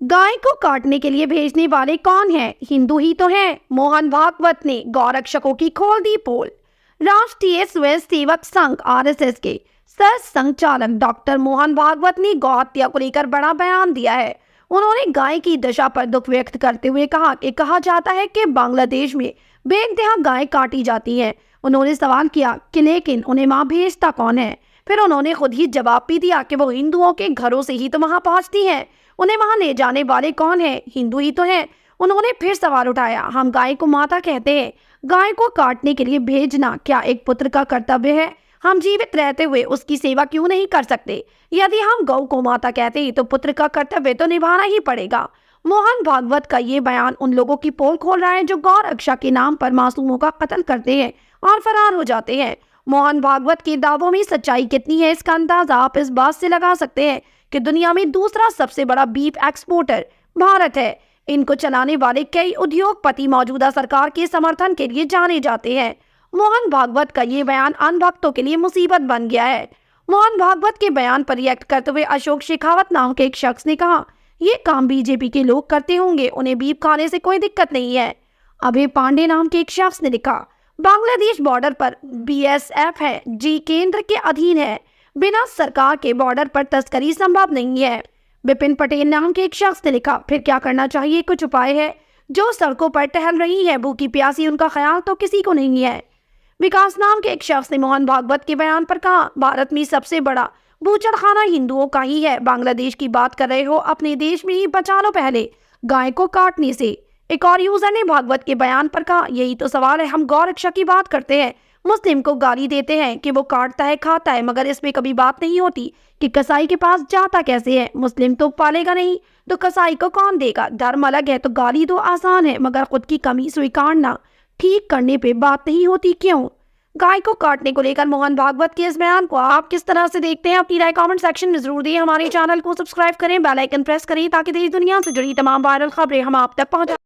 गाय को काटने के लिए भेजने वाले कौन है? हिंदू ही तो है। मोहन भागवत ने गौरक्षकों की खोल दी पोल। राष्ट्रीय स्वयं सेवक संघ आरएसएस के सह संचालक डॉक्टर मोहन भागवत ने गौ हत्या को लेकर बड़ा बयान दिया है। उन्होंने गाय की दशा पर दुख व्यक्त करते हुए कहा जाता है कि बांग्लादेश में बेइंतहा गाय काटी जाती हैं। उन्होंने सवाल किया कि लेकिन उन्हें वहां भेजता कौन है? फिर उन्होंने खुद ही जवाब भी दिया कि वो हिंदुओं के घरों से ही तो वहां पहुंचती हैं। उन्हें वहां ले जाने वाले कौन है? हिंदू ही तो है। उन्होंने फिर सवाल उठाया, हम गाय को माता कहते हैं, गाय को काटने के लिए भेजना क्या एक पुत्र का कर्तव्य है? हम जीवित रहते हुए उसकी सेवा क्यों नहीं कर सकते? यदि हम गौ को माता कहते हैं तो पुत्र का कर्तव्य तो निभाना ही पड़ेगा। मोहन भागवत का ये बयान उन लोगों की पोल खोल रहा है जो गौ रक्षा के नाम पर मासूमों का कत्ल करते हैं और फरार हो जाते हैं। मोहन भागवत के दावों में सच्चाई कितनी है इसका अंदाजा आप इस बात से लगा सकते हैं कि दुनिया में दूसरा सबसे बड़ा बीफ एक्सपोर्टर भारत है। इनको चलाने वाले कई उद्योगपति मौजूदा सरकार के समर्थन के लिए जाने जाते हैं। मोहन भागवत का ये बयान अनभक्तों के लिए मुसीबत बन गया है। मोहन भागवत के बयान पर रिएक्ट करते हुए अशोक शेखावत नाम के एक शख्स ने कहा, ये काम बीजेपी के लोग करते होंगे, उन्हें बीफ खाने से कोई दिक्कत नहीं है। अभय पांडे नाम के एक शख्स ने लिखा, बांग्लादेश बॉर्डर पर बीएसएफ है जी केंद्र के अधीन है, बिना सरकार के बॉर्डर पर तस्करी संभव नहीं है। विपिन पटेल नाम के एक शख्स ने लिखा, फिर क्या करना चाहिए? कुछ उपाय है? जो सड़कों पर टहल रही है भूखी प्यासी, उनका ख्याल तो किसी को नहीं है। विकास नाम के एक शख्स ने मोहन भागवत के बयान पर कहा, भारत में सबसे बड़ा बूचड़खाना हिंदुओं का ही है। बांग्लादेश की बात कर रहे हो, अपने देश में ही बचा लो पहले गाय को काटने से। एक और यूजर ने भागवत के बयान पर कहा, यही तो सवाल है, हम गौ रक्षा की बात करते हैं, मुस्लिम को गाली देते हैं कि वो काटता है खाता है, मगर इसमें कभी बात नहीं होती कि कसाई के पास जाता कैसे है। मुस्लिम तो पालेगा नहीं तो कसाई को कौन देगा? धर्म अलग है तो गाली तो आसान है, मगर खुद की कमी स्वीकारना ठीक करने पे बात नहीं होती क्यों? गाय को काटने को लेकर मोहन भागवत के इस बयान को आप किस तरह से देखते हैं? अपनी राय कमेंट सेक्शन में जरूर दें। हमारे चैनल को सब्सक्राइब करें, बेल आइकन प्रेस करें ताकि देश दुनिया से जुड़ी तमाम वायरल खबरें हम आप तक पहुंचाएं।